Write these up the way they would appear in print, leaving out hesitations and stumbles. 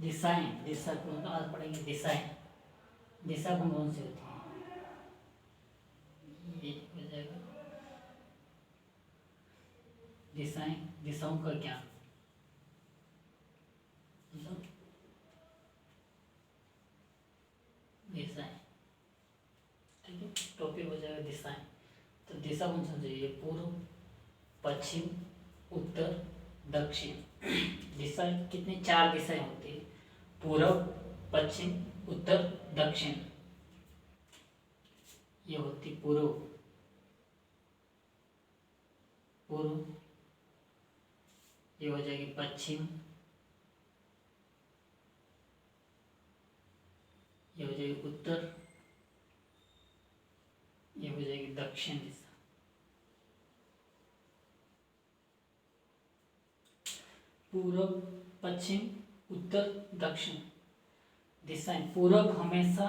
दिशाएं, दिशा को आज पढ़ेंगे दिशाएं। दिशा कौन कौन सी होती है? ये हो जाएगा दिशाएं, दिशाओं का ज्ञान। दिशाएं, ठीक है, टॉपिक हो जाएगा दिशाएं। तो दिशा कौन सी चाहिए? पूर्व, पश्चिम, उत्तर, दक्षिण। दिशा कितनी? 4 दिशाएं होती है। पूर्व, पश्चिम, उत्तर, दक्षिण। ये होती पूर्व, पूर्व। ये हो जाएगी पश्चिम, ये हो जाएगी उत्तर, ये हो जाएगी दक्षिण दिशा। पूर्व, पश्चिम, उत्तर, दक्षिण दिशाएं। पूर्व हमेशा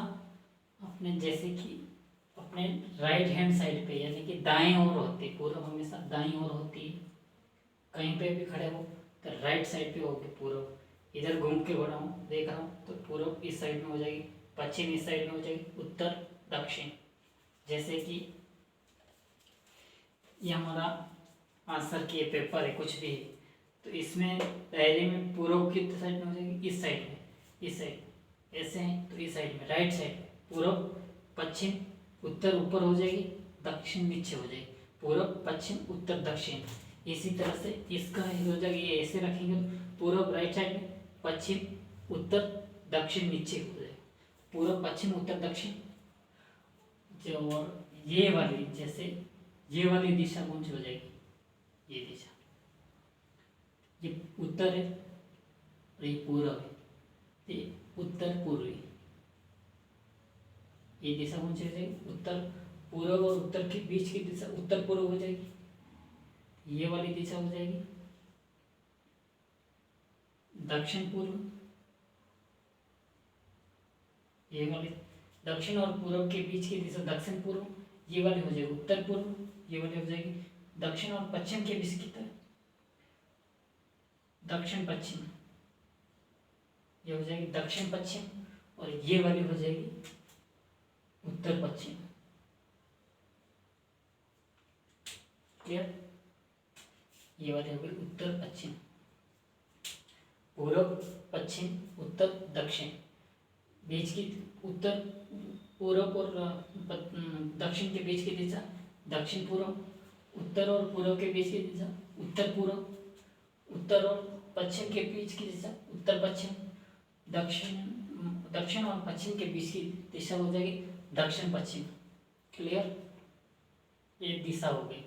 अपने जैसे कि अपने राइट हैंड साइड पे यानी कि दाएं ओर होती है। पूर्व हमेशा दाएं ओर होती है। कहीं पे भी खड़े हो तो राइट साइड पे होगी पूर्व। इधर घूम के खड़ा हूँ, देख रहा हूँ, तो पूर्व इस साइड में हो जाएगी, पश्चिम इस साइड में हो जाएगी, उत्तर दक्षिण। जैसे कि ये हमारा आंसर की पेपर है, कुछ भी है, तो इसमें पहले में पूर्व की साइड में हो जाएगी, इस साइड में, इस साइड ऐसे हैं तो इस साइड में, राइट साइड पूर्व, पश्चिम, उत्तर ऊपर हो जाएगी, दक्षिण नीचे हो जाएगी। पूर्व, पश्चिम, उत्तर, दक्षिण। इसी तरह से इसका हो जाएगा, ये ऐसे रखेंगे तो पूर्व राइट साइड में, पश्चिम, उत्तर, दक्षिण नीचे हो जाएगा। पूर्व, पश्चिम, उत्तर, दक्षिण। जो और ये वाली, जैसे ये वाली दिशा कौन सी हो जाएगी? ये दिशा, ये उत्तर है और ये पूर्व है, ये उत्तर पूर्वी। ये दिशा कौन सी हो जाएगी? उत्तर पूर्व और उत्तर के बीच की दिशा उत्तर पूर्व हो जाएगी। ये वाली दिशा हो जाएगी दक्षिण पूर्व। ये वाली दक्षिण और पूर्व के बीच की दिशा दक्षिण पूर्व। ये वाली हो जाएगी उत्तर पूर्व। ये वाली हो जाएगी दक्षिण और पश्चिम के बीच की तरफ दक्षिण पश्चिम। ये हो जाएगी दक्षिण पश्चिम और ये वाली हो जाएगी उत्तर पश्चिम। क्लियर? ये वाली हो गई उत्तर पश्चिम। पूर्व, पश्चिम, उत्तर, दक्षिण। बीच की उत्तर पूर्व और दक्षिण के बीच की दिशा दक्षिण पूर्व। उत्तर और पूर्व के बीच की दिशा उत्तर पूर्व। उत्तर और पश्चिम के बीच की दिशा उत्तर पश्चिम। दक्षिण और पश्चिम के बीच की दिशा हो जाएगी दक्षिण पश्चिम। क्लियर? ये दिशा हो गई।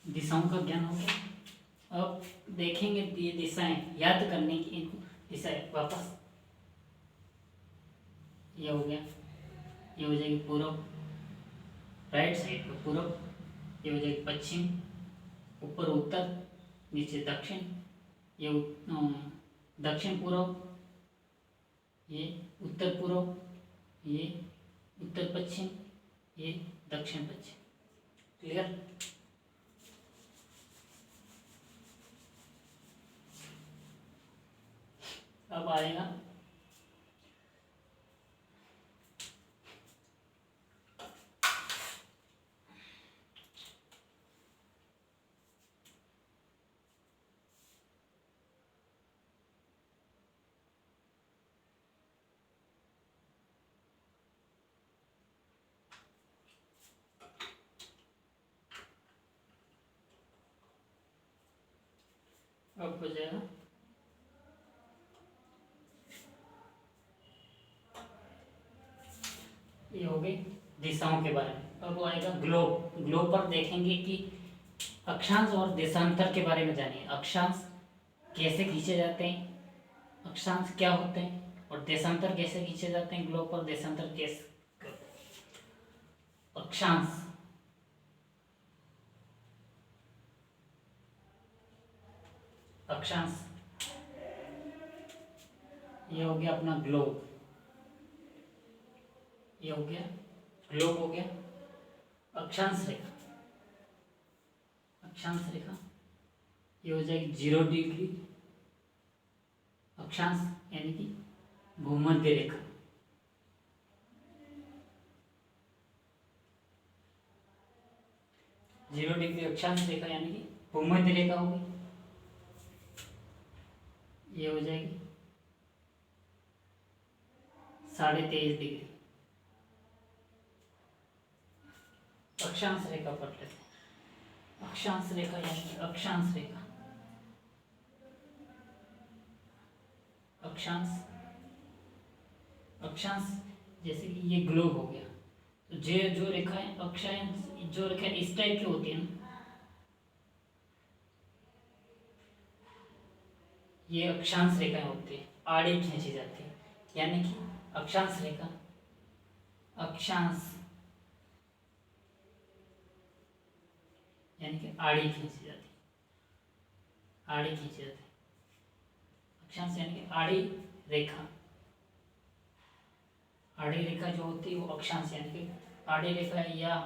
दिशाओं का ज्ञान हो गया। अब देखेंगे ये दिशाएं याद करने की, इनको दिशाएं वापस। ये हो गया, ये हो जाएगी पूर्व, राइट साइड पर पूर्व। ये हो जाएगी पश्चिम, ऊपर उत्तर, नीचे दक्षिण। ये दक्षिण पूर्व, ये उत्तर पूर्व, ये उत्तर पश्चिम, ये दक्षिण पश्चिम। क्लियर? अब आएगा अब हो जाएगा ये हो गई दिशाओं के बारे में। अब वो आएगा ग्लोब। ग्लोब पर देखेंगे कि अक्षांश और देशांतर के बारे में जानिए। अक्षांश कैसे खींचे जाते हैं, अक्षांश क्या होते हैं और देशांतर कैसे खींचे जाते हैं। ग्लोब पर देशांतर कैसे? अक्षांश, अक्षांश ये हो गया अपना ग्लोब। ये हो गया ग्लोब हो गया। अक्षांश रेखा, अक्षांश रेखा ये हो जाएगी 0 डिग्री अक्षांश यानी कि भूमध्य रेखा। जीरो डिग्री अक्षांश रेखा यानी कि भूमध्य रेखा होगी। ये हो जाएगी 23.5 डिग्री। अक्षांश रेखा पढ़ लेते हैं। अक्षांश रेखा यानी कि अक्षांश रेखा, अक्षांश, अक्षांश जैसे कि ये ग्लोब हो गया, तो जो रेखाएं अक्षांश, जो रेखाएं इस टाइप की होती है ना, ये अक्षांश रेखाएं होती है, आड़ी खींची जाती है। यानी कि अक्षांश रेखा, अक्षांश यानी कि आड़ी खींची जाती है, आड़ी खींची जाती है। अक्षांश यानी कि आड़ी रेखा, आड़ी रेखा जो होती है वो अक्षांश यानी कि आड़ी रेखा या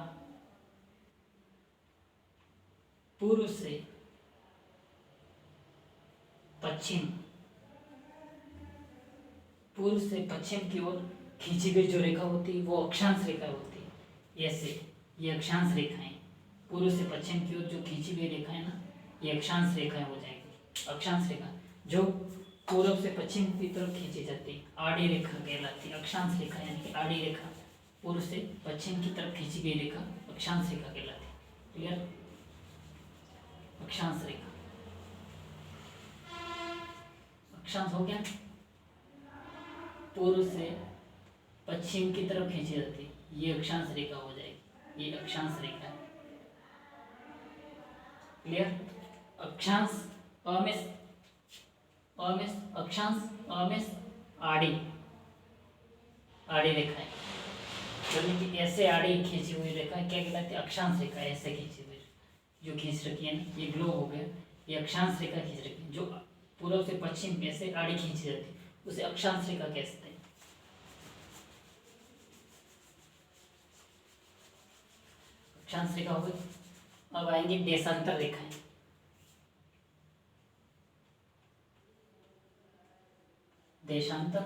पूर्व से पश्चिम, पूर्व से पश्चिम की ओर खींची गई जो रेखा होती है वो अक्षांश रेखा होती है। ऐसे ये अक्षांश रेखाएं, पूर्व से पश्चिम की ओर जो खींची गई रेखा है ना, ये अक्षांश रेखाएं हो जाएगी। अक्षांश रेखा जो पूर्व से पश्चिम की तरफ खींची जाती है आड़ी रेखा कहलाती है। अक्षांश रेखा यानी कि आड़ी रेखा, पूर्व से पश्चिम की तरफ खींची गई रेखा अक्षांश रेखा कहलाती है। क्लियर? अक्षांश रेखा, अक्षांश हो गया, पूर्व से पश्चिम की तरफ खींची जाती है, ये अक्षांश रेखा हो जाएगी। ये अक्षांश रेखा है। क्लियर? अक्षांश अमेश, अमेश अक्षांश, अमेश आड़ी, आड़ी रेखा है। यानी कि ऐसे आड़ी खींची हुई रेखा क्या कहलाती है? अक्षांश रेखा। ऐसे खींची हुई जो खींच रखी है ना, ये ग्लोब हो गया, ये अक्षांश रेखा खींच रखी है। जो पूर्व से पश्चिम ऐसे आड़ी खींची जाती है उसे अक्षांश रेखा कहते हैं। अक्षांश रेखा हो गई। अब आएंगे देशांतर रेखाएं। देशांतर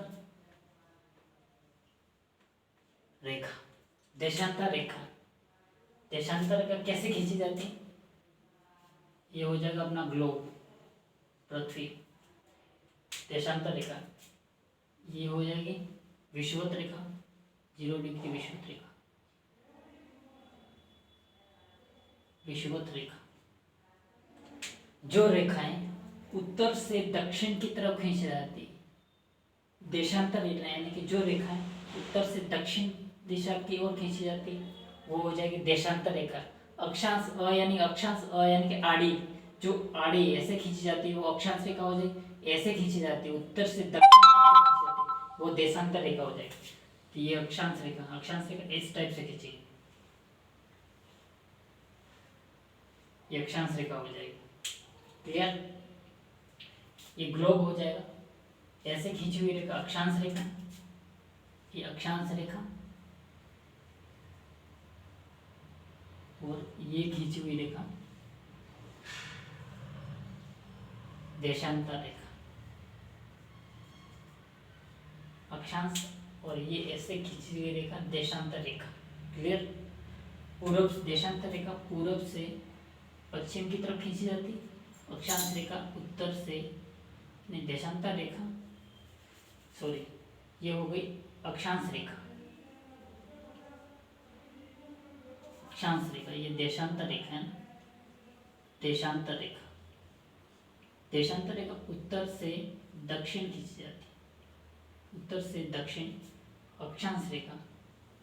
रेखा, देशांतर रेखा, देशांतर रेखा कैसे खींची जाती है? ये हो जाएगा अपना ग्लोब, पृथ्वी। देशांतर रेखा ये हो जाएगी विषुवत रेखा, 0 डिग्री विषुवत रेखा, विषुवत रेखा। जो रेखाएं उत्तर से दक्षिण की तरफ खींची जाती है, देशांतर रेखा यानी कि जो रेखाएं उत्तर से दक्षिण दिशा की ओर खींची जाती है वो हो जाएगी देशांतर रेखा। अक्षांश यानी कि आड़ी, जो आड़ी ऐसे खींची जाती है वो अक्षांश रेखा हो जाएगी। ऐसे खींची जाती है उत्तर से दक्षिण की ओर खींची जाती है वो देशांतर रेखा हो जाएगी। तो ये अक्षांश रेखा, अक्षांश रेखा इस टाइप से खींची, ये अक्षांश रेखा हो जाएगी। क्लियर? ये ग्लोब हो जाएगा, ऐसे खींची हुई रेखा अक्षांश रेखा, ये अक्षांश रेखा, और ये खींची हुई रेखा देशांतर रेखा, अक्षांश, और ये ऐसे खींची हुई रेखा देशांतर रेखा। क्लियर? पूर्व, देशांतर रेखा पूर्व से पश्चिम की तरफ खींची जाती, अक्षांश रेखा उत्तर से, नहीं देशांतर रेखा, सॉरी ये हो गई अक्षांश रेखा, अक्षांश रेखा, ये देशांतर रेखा है ना, देशांतर रेखा, देशांतर रेखा उत्तर से दक्षिण खींची जाती है, उत्तर से दक्षिण। अक्षांश रेखा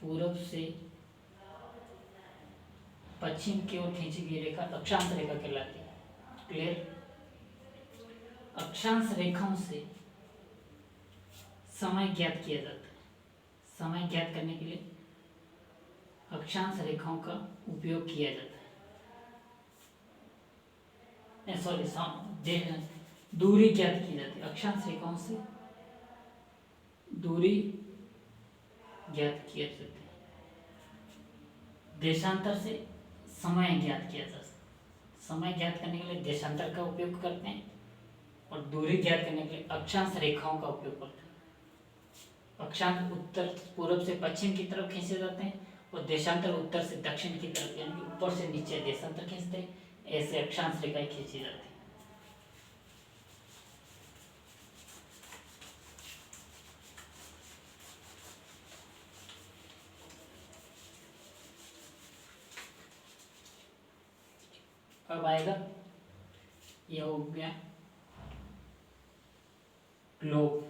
पूर्व से पश्चिम की ओर खींची गई रेखा अक्षांश रेखा कहलाती है। क्लियर? अक्षांश रेखाओं से समय ज्ञात किया जाता है। समय ज्ञात करने के लिए अक्षांश रेखाओं का उपयोग किया जाता है। सॉरी, दूरी ज्ञात की जाती है। अक्षांश रेखाओं से दूरी ज्ञात की जाती है। ज्ञात किया जाता है। देशांतर से समय ज्ञात किया जा सकता है। समय ज्ञात करने के लिए देशांतर का उपयोग करते हैं और दूरी ज्ञात करने के लिए अक्षांश रेखाओं का उपयोग करते हैं। अक्षांश उत्तर पूर्व से पश्चिम की तरफ खींचे जाते हैं और देशांतर उत्तर से दक्षिण की तरफ, यानी ऊपर से नीचे देशांतर खींचते हैं। ऐसे अक्षांश रेखाएं खींची जाती है। अब आएगा, यह हो गया ग्लोब।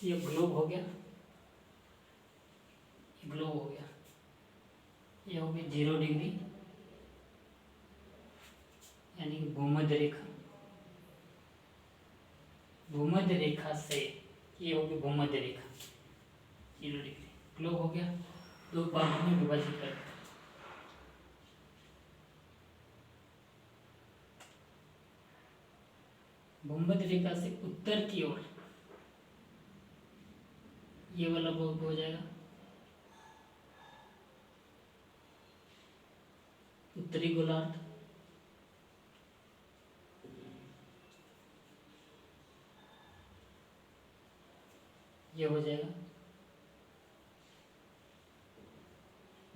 ये ग्लोब हो गया, ग्लोब हो गया। ये हो गई 0 डिग्री, यानी कि भूमध्य रेखा। भूमध्य रेखा से ये हो गई भूमध्य रेखा 0 डिग्री। ग्लोब हो गया, दो भागों में विभाजित कर। भूमध्य रेखा से उत्तर की ओर ये वाला भाग हो जाएगा उत्तरी गोलार्ध। ये हो जाएगा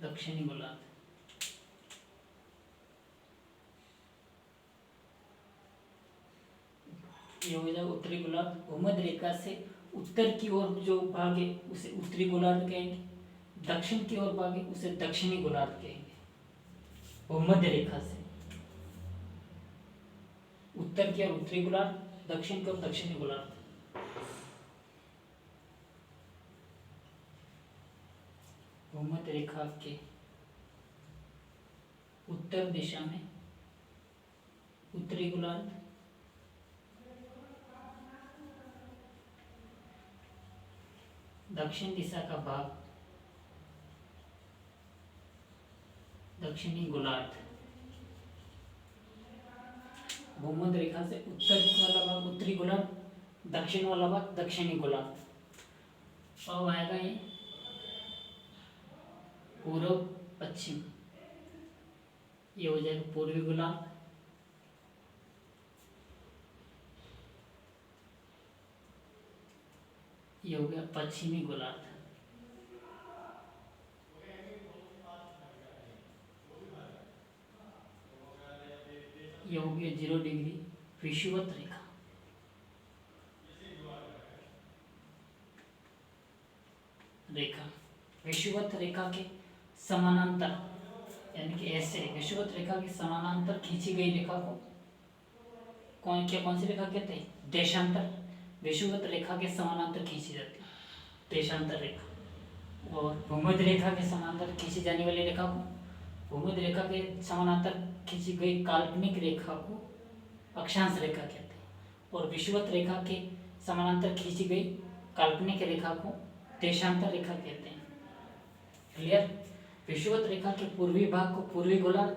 दक्षिणी गोलार्ध। ये हो जाएगा उत्तरी गोलार्ध। भूमध्य रेखा से उत्तर की ओर जो भाग है उसे उत्तरी गोलार्ध कहेंगे, दक्षिण की ओर भाग है उसे दक्षिणी गोलार्ध कहेंगे। भूमध्य रेखा से उत्तर की ओर उत्तरी गोलार्ध, दक्षिण की ओर दक्षिणी गोलार्ध। भूमध्य रेखा के उत्तर दिशा में उत्तरी गोलार्ध, दक्षिण दिशा का भाग दक्षिणी गोलार्ध। भूमध्य रेखा से उत्तर वाला भाग उत्तरी गोलार्ध, दक्षिण वाला भाग दक्षिणी गोलार्ध। अब आएगा ये पूर्व पश्चिम, ये हो जाएगा पूर्वी गोलार्ध। ये हो गया पश्चिमी गोलार्ध। ये हो गया 0 डिग्री विषुवत रेखा। विषुवत रेखा के समानांतर, यानी कि ऐसे विषुवत रेखा के समानांतर खींची गई रेखा को कौन सी रेखा कहते हैं? देशांतर। विषुवत रेखा के समानांतर खींची जाती है देशांतर रेखा। और भूमध्य रेखा के समानांतर खींची जाने वाली रेखा को, भूमध्य रेखा के समानांतर खींची गई काल्पनिक रेखा को अक्षांश रेखा कहते हैं। और विषुवत रेखा के समानांतर खींची गई काल्पनिक रेखा को देशांतर रेखा कहते हैं। क्लियर? विषुवत रेखा के पूर्वी भाग को पूर्वी गोलार्ध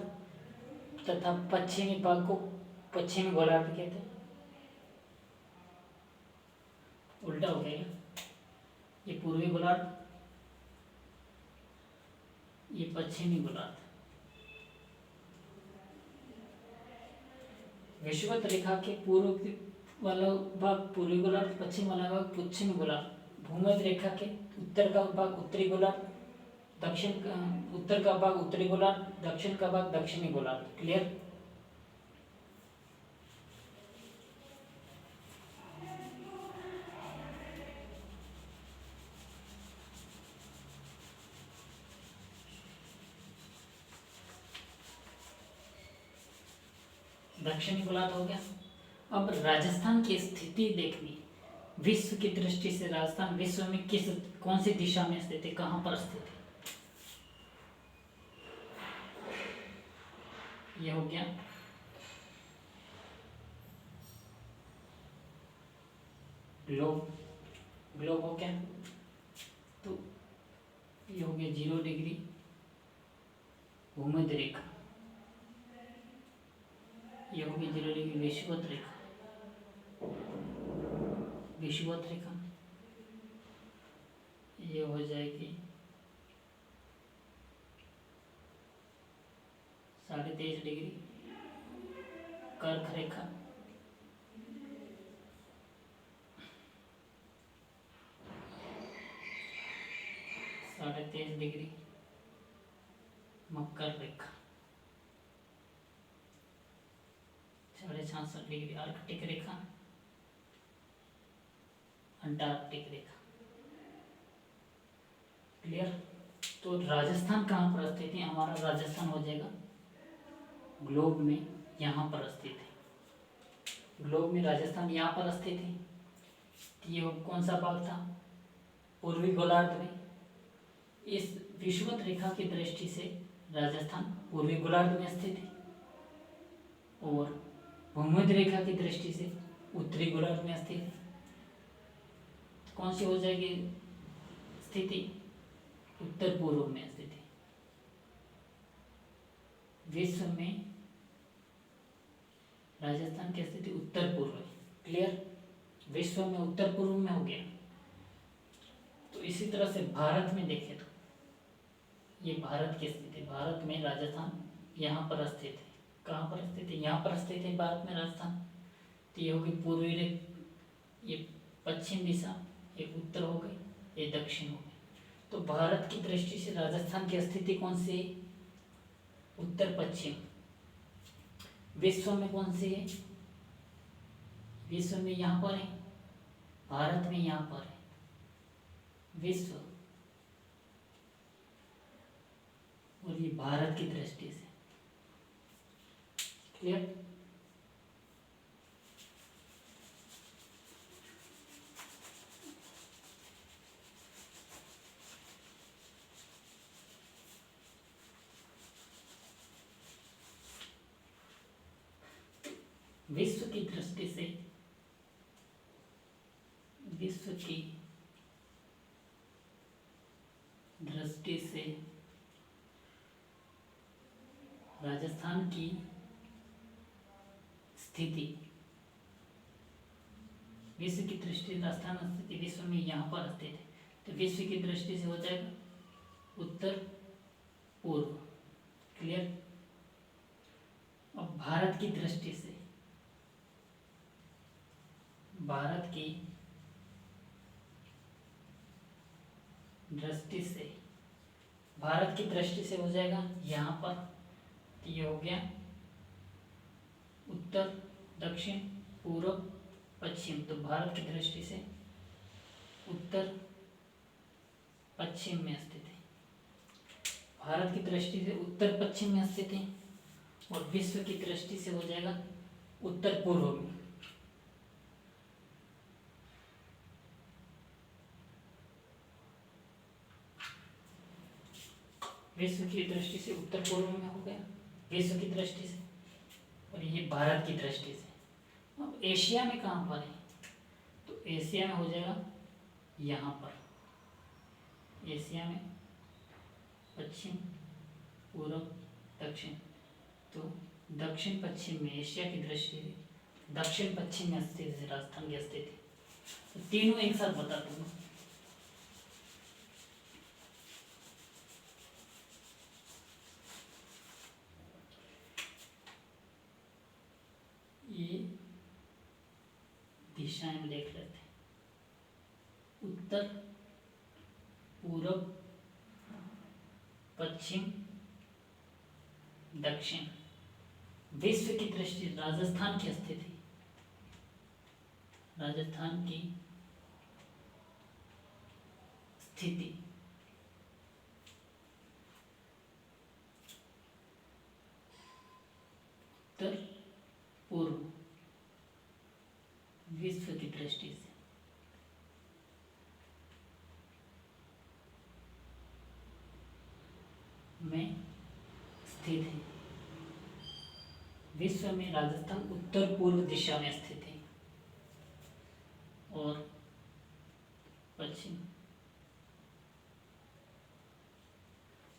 तथा पश्चिमी भाग को पश्चिमी गोलार्ध कहते हैं। उल्टा हो गया, ये पूर्वी गोलार्ध, ये पश्चिमी गोलार्ध। विषुवत रेखा के पूर्व वाला भाग पूर्वी गोलार्ध, पश्चिम वाला भाग पश्चिमी गोलार्ध। भूमध्य रेखा के उत्तर का भाग उत्तरी गोलार्ध, दक्षिण का उत्तर का भाग उत्तरी गोलार्ध, दक्षिण का भाग दक्षिणी गोलार्ध। क्लियर? दक्षिणी गोलार्ध हो गया। अब राजस्थान की स्थिति देखनी, विश्व की दृष्टि से राजस्थान विश्व में कौन सी दिशा में स्थित है, कहां पर स्थित है? यह हो गया ग्लोब, ग्लोब हो गया, तो ये हो गया 0 डिग्री भूमध्य रेखा, ये हो गया 0 डिग्री विषुवत रेखा, विषुवत रेखा ये हो जाएगी 23.5 डिग्री कर्क रेखा, 23.5 डिग्री मकर रेखा, 66.5 डिग्री आर्कटिक रेखा, अंटार्कटिक रेखा। क्लियर। तो राजस्थान कहाँ पर स्थित है? हमारा राजस्थान हो जाएगा ग्लोब में यहाँ पर स्थित है, ग्लोब में राजस्थान यहाँ पर स्थित है। ये कौन सा भाग था? पूर्वी गोलार्ध में। इस विषुवत रेखा की दृष्टि से राजस्थान पूर्वी गोलार्ध में स्थित है और भूमध्य रेखा की दृष्टि से उत्तरी गोलार्ध में स्थित है। कौन सी हो जाएगी स्थिति? उत्तर पूर्व में स्थित है। विश्व में राजस्थान की स्थिति उत्तर पूर्व है। क्लियर। विश्व में उत्तर पूर्व में हो गया। तो इसी तरह से भारत में देखें तो ये भारत की स्थिति, भारत में राजस्थान यहाँ पर स्थित है। कहाँ पर स्थित है? यहाँ पर स्थित है भारत में राजस्थान। तो ये होगी पूर्वी, ये पश्चिम दिशा, ये उत्तर हो गई, ये दक्षिण हो गई। तो भारत की दृष्टि से राजस्थान की स्थिति कौन सी है? उत्तर पश्चिम। विश्व में कौन सी है? विश्व में यहाँ पर है, भारत में यहाँ पर है। विश्व और ये भारत की दृष्टि से। क्लियर। विश्व की दृष्टि से, विश्व की दृष्टि से राजस्थान की स्थिति, विश्व की दृष्टि से राजस्थान स्थिति विश्व में यहाँ पर स्थित है। तो विश्व की दृष्टि से हो जाएगा उत्तर पूर्व। क्लियर। अब भारत की दृष्टि से, भारत की दृष्टि से, भारत की दृष्टि से हो जाएगा यहाँ पर, ये हो गया उत्तर, दक्षिण, पूर्व, पश्चिम। तो भारत की दृष्टि से उत्तर पश्चिम में स्थित है। भारत की दृष्टि से उत्तर पश्चिम में स्थित है और विश्व की दृष्टि से हो जाएगा उत्तर पूर्व में। विश्व की दृष्टि से उत्तर पूर्व में हो गया, विश्व की दृष्टि से, और ये भारत की दृष्टि से। अब एशिया में कहाँ पर है? तो एशिया में हो जाएगा यहाँ पर। एशिया में पश्चिम, पूर्व, दक्षिण। तो दक्षिण पश्चिम में एशिया की दृष्टि से दक्षिण पश्चिम में स्थित है राजस्थान की स्थिति। तो तीनों एक साथ बता दूंगा। ये दिशाएं देख लेते हैं। उत्तर, पूर्व, पश्चिम, दक्षिण। विश्व की दृष्टि राजस्थान की स्थिति, राजस्थान की स्थिति उत्तर पूर्व, विश्व की दृष्टि से। में स्थित है। विश्व में राजस्थान उत्तर पूर्व दिशा में स्थित है और पश्चिम।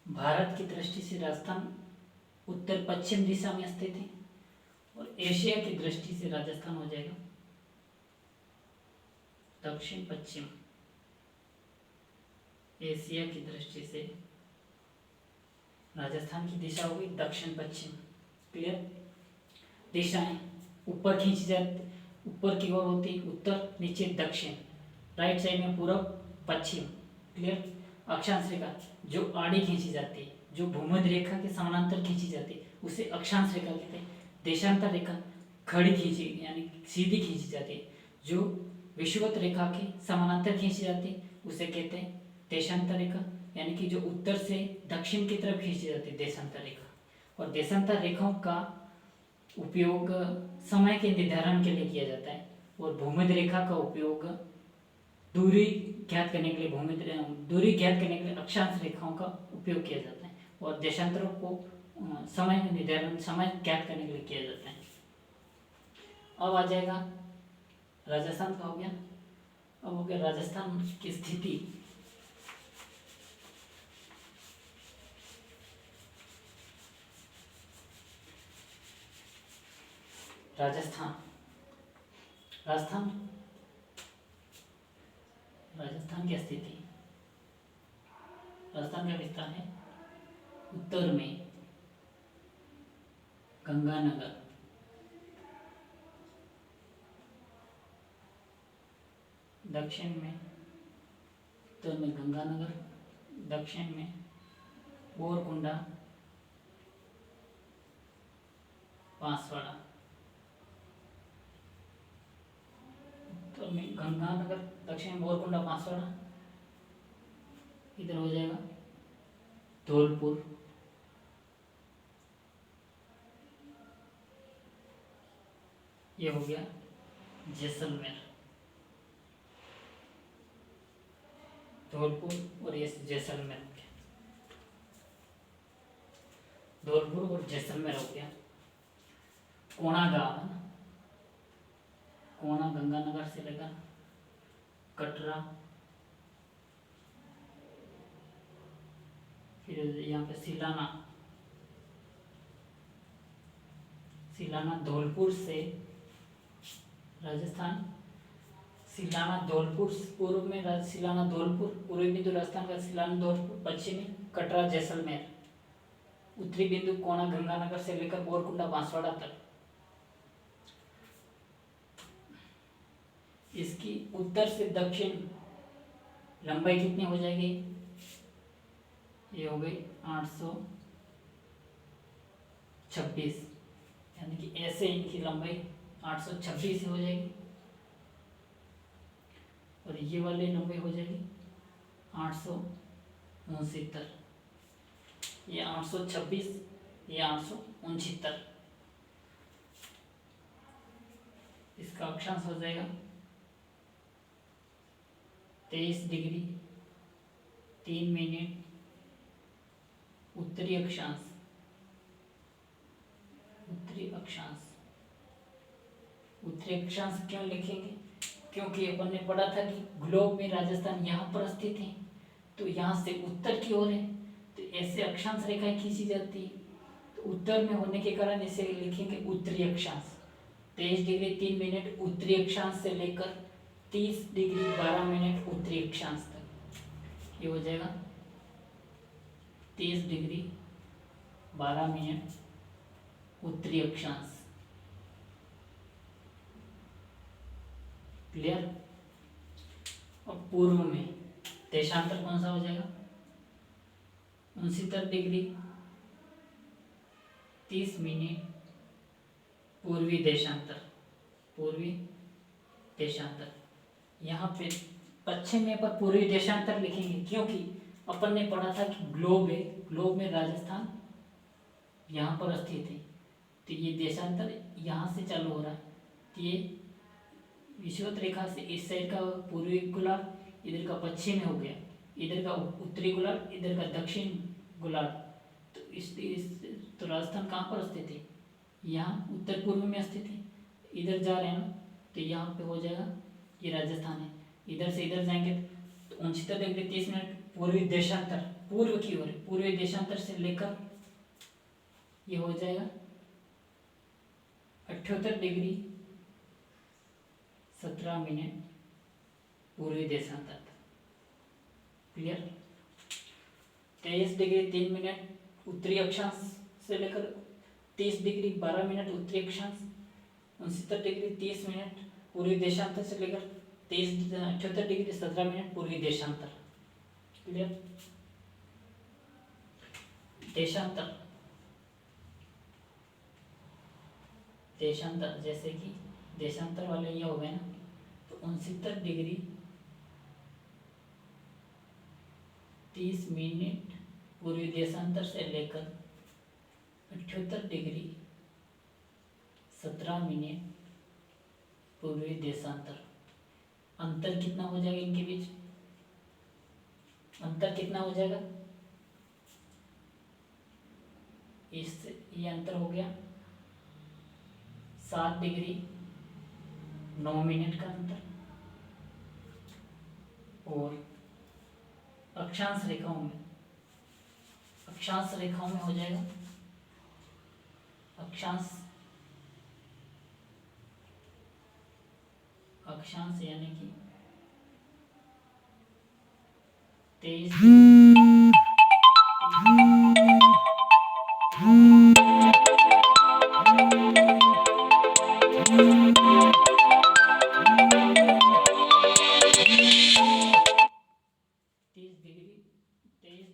भारत की दृष्टि से राजस्थान उत्तर पश्चिम दिशा में स्थित है और एशिया की दृष्टि से राजस्थान हो जाएगा दक्षिण पश्चिम। एशिया की दृष्टि से राजस्थान की दिशा होगी दक्षिण पश्चिम। क्लियर? दिशाएं ऊपर खींची जाती, ऊपर की ओर होती उत्तर, नीचे दक्षिण, राइट साइड में पूर्व पश्चिम। क्लियर? अक्षांश रेखा जो आड़ी खींची जाती है, जो भूमध्य रेखा के समानांतर खींची जाती है, उसे अक्षांश रेखा कहते हैं। देशांतर रेखा खड़ी खींची यानी सीधी खींची जाती है, जो विषुवत रेखा के समानांतर खींची जाती है, उसे कहते हैं देशांतर रेखा, यानी कि जो उत्तर से दक्षिण की तरफ खींची जाती है देशांतर रेखा। और देशांतर रेखाओं का उपयोग समय के निर्धारण के लिए किया जाता है और भूमध्य रेखा का उपयोग दूरी ज्ञात करने के लिए दूरी ज्ञात करने के लिए अक्षांश रेखाओं का उपयोग किया जाता है और देशांतरों को समय निर्धारण समय ज्ञात करने के लिए किया जाता है। अब आ जाएगा राजस्थान का हो गया। अब हो गया राजस्थान की स्थिति। राजस्थान की स्थिति। राजस्थान का विस्तार है उत्तर में गंगानगर, दक्षिण में उत्तर में गंगानगर, दक्षिण में बोरकुंडा, बांसवाड़ा। उत्तर में गंगानगर, दक्षिण में बोरकुंडा, बांसवाड़ा। इधर हो जाएगा धौलपुर, ये हो गया जैसलमेर। धौलपुर और ये जैसलमेर, धौलपुर और जैसलमेर हो गया। कोणा गांव है ना, कोणा गंगानगर से लेकर कटरा, फिर यहाँ पे सिलाना धौलपुर से राजस्थान, सिलाना धौलपुर पूर्व में, सिलाना धौलपुर पूर्वी बिंदु राजस्थान का, सिलाना धौलपुर पश्चिमी कटरा जैसलमेर, उत्तरी बिंदु कोणा गंगानगर से लेकर बोरकुंडा बांसवाड़ा तक। इसकी उत्तर से दक्षिण लंबाई कितनी हो जाएगी? ये हो गई 826, यानी कि ऐसे इनकी लंबाई 826 हो जाएगी और ये वाली लंबाई हो जाएगी 869। ये 826, ये 869। इसका अक्षांश हो जाएगा 23 डिग्री 3 मिनट उत्तरी अक्षांश। उत्तरी अक्षांश क्यों लिखेंगे? क्योंकि अपन ने पढ़ा था कि ग्लोब में राजस्थान यहाँ पर स्थित है, तो यहाँ से उत्तर की ओर है, तो ऐसे अक्षांश रेखाएं खींची जाती है, तो उत्तर में होने के कारण इसे लिखेंगे उत्तरी अक्षांश। 23 डिग्री 3 मिनट उत्तरी अक्षांश से लेकर 30 डिग्री 12 मिनट उत्तरी अक्षांश तक। ये हो जाएगा 30 डिग्री 12 मिनट उत्तरी अक्षांश। क्लियर? और पूर्व में देशांतर कौन सा हो जाएगा? 69 डिग्री 30 मिनट पूर्वी देशांतर। यहाँ पे पश्चिम में पर पूर्वी देशांतर लिखेंगे, क्योंकि अपन ने पढ़ा था कि ग्लोब है, ग्लोब में राजस्थान यहाँ पर स्थित है, तो ये देशांतर यहाँ से चालू हो रहा है, तो ये विषुवत रेखा से इस साइड का पूर्वी गोलार्ध, इधर का पश्चिम हो गया, इधर का उत्तरी गोलार्ध, इधर का दक्षिण गोलार्ध। तो तो राजस्थान कहाँ पर स्थित है? यहाँ उत्तर पूर्व में स्थित है। इधर जा रहे हैं ना, तो यहाँ पे हो जाएगा ये राजस्थान है। इधर से इधर जाएंगे तो तो 69 डिग्री 30 मिनट पूर्वी देशांतर, पूर्व की ओर, पूर्वी देशांतर से लेकर ये हो जाएगा 78 डिग्री 17 मिनट पूर्वी देशांतर। क्लियर। 23 डिग्री 3 मिनट उत्तरी अक्षांश से लेकर 30 डिग्री 12 मिनट उत्तरी अक्षांश, 69 डिग्री 30 मिनट पूर्वी देशांतर से लेकर 78 डिग्री 17 मिनट पूर्वी देशांतर। क्लियर। देशांतर, देशांतर जैसे कि देशांतर वाले ये हो गए ना, तो 69 डिग्री 30 मिनट पूर्वी देशांतर से लेकर 78 डिग्री 17 मिनट पूर्वी देशांतर। अंतर कितना हो जाएगा इनके बीच? अंतर कितना हो जाएगा? इससे ये अंतर हो गया 7 डिग्री 9 मिनट का अंतर। और अक्षांश रेखाओं में, अक्षांश रेखाओं में हो जाएगा, अक्षांश, अक्षांश यानी कि 23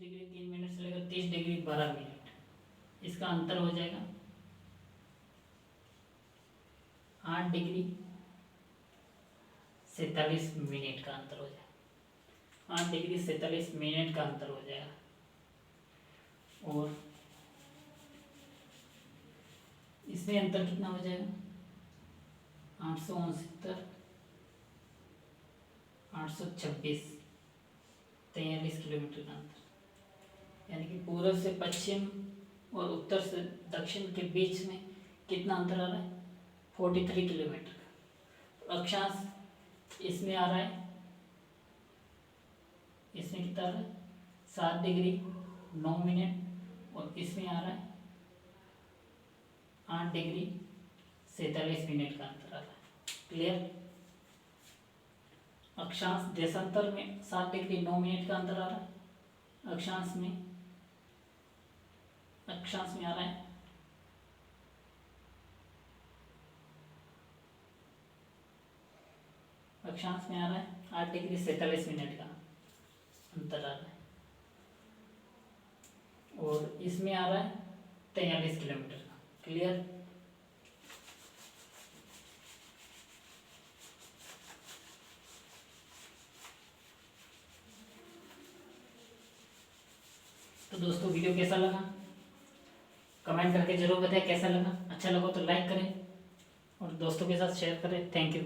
डिग्री 3 मिनट से लेकर 30 डिग्री 12 मिनट, इसका अंतर हो जाएगा 8 डिग्री 47 मिनट का अंतर हो जाएगा। 8 डिग्री 47 मिनट का अंतर हो जाएगा। और इसमें अंतर कितना हो जाएगा? 869, 826, 43 किलोमीटर का अंतर। यानी कि पूर्व से पश्चिम और उत्तर से दक्षिण के बीच में कितना अंतर आ रहा है? 43 किलोमीटर का। तो अक्षांश इसमें आ रहा है, इसमें कितना आ रहा है? 7 डिग्री 9 मिनट, और इसमें आ रहा है 8 डिग्री 47 मिनट का अंतर आ रहा है। क्लियर। अक्षांश देशांतर में 7 डिग्री 9 मिनट का अंतर आ रहा है, अक्षांश में आ रहा है 8 डिग्री 47 मिनट का अंतर आ रहा है। और इसमें आ रहा है 43 किलोमीटर का। क्लियर। तो दोस्तों वीडियो कैसा लगा कमेंट करके जरूर बताएं कैसा लगा। अच्छा लगा तो लाइक करें और दोस्तों के साथ शेयर करें। Thank you.